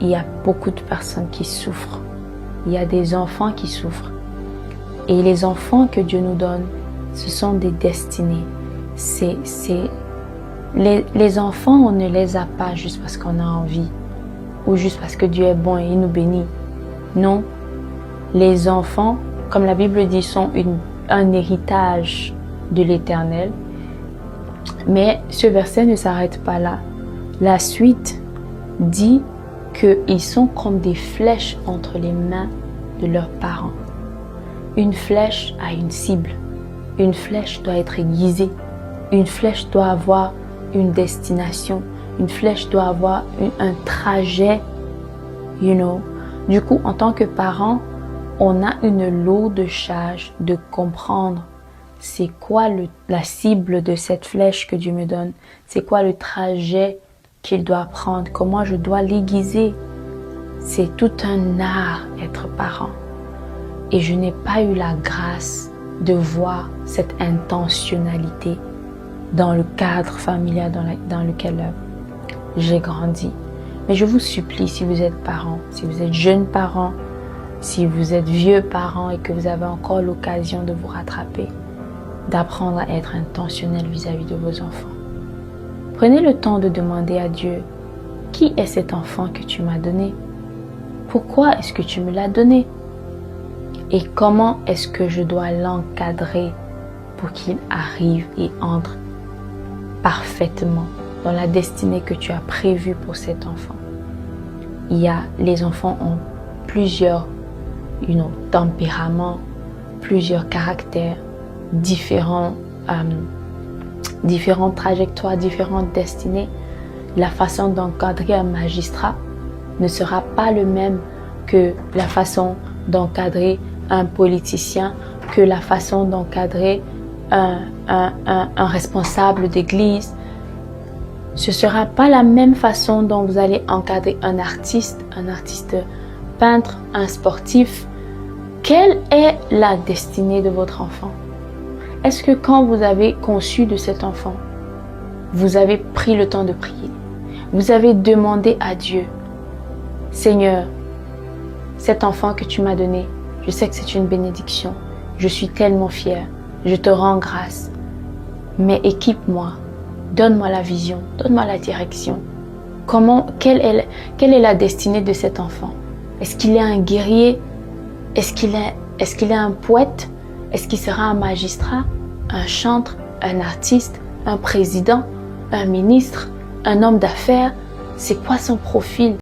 il y a beaucoup de personnes qui souffrent. Il y a des enfants qui souffrent. Et les enfants que Dieu nous donne, ce sont des destinées. Les enfants, on ne les a pas juste parce qu'on a envie ou juste parce que Dieu est bon et il nous bénit. Non, les enfants, comme la Bible dit, sont un héritage de l'Éternel. Mais ce verset ne s'arrête pas là. La suite dit qu'ils sont comme des flèches entre les mains de leurs parents. Une flèche a une cible. Une flèche doit être aiguisée. Une flèche doit avoir une destination. Une flèche doit avoir un trajet, Du coup, en tant que parent, on a une lourde charge de comprendre c'est quoi la cible de cette flèche que Dieu me donne. C'est quoi le trajet qu'il doit prendre. Comment je dois l'aiguiser. C'est tout un art être parent. Et je n'ai pas eu la grâce de voir cette intentionnalité dans le cadre familial dans lequel j'ai grandi. Mais je vous supplie, si vous êtes parents, si vous êtes jeunes parents, si vous êtes vieux parents et que vous avez encore l'occasion de vous rattraper, d'apprendre à être intentionnel vis-à-vis de vos enfants. Prenez le temps de demander à Dieu, qui est cet enfant que tu m'as donné? Pourquoi est-ce que tu me l'as donné? Et comment est-ce que je dois l'encadrer pour qu'il arrive et entre parfaitement dans la destinée que tu as prévue pour cet enfant? Les enfants ont plusieurs tempéraments, plusieurs caractères, différentes trajectoires, différentes destinées. La façon d'encadrer un magistrat ne sera pas le même que la façon d'encadrer un politicien, que la façon d'encadrer un responsable d'église. Ce ne sera pas la même façon dont vous allez encadrer un artiste peintre, un sportif. Quelle est la destinée de votre enfant? Est-ce que quand vous avez conçu de cet enfant, vous avez pris le temps de prier? Vous avez demandé à Dieu, Seigneur, cet enfant que tu m'as donné, je sais que c'est une bénédiction. Je suis tellement fière. Je te rends grâce. Mais équipe-moi. Donne-moi la vision. Donne-moi la direction. Quelle est la destinée de cet enfant? Est-ce qu'il est un guerrier? Est-ce qu'il est un poète? Est-ce qu'il sera un magistrat, un chantre, un artiste, un président, un ministre, un homme d'affaires? C'est quoi son profil?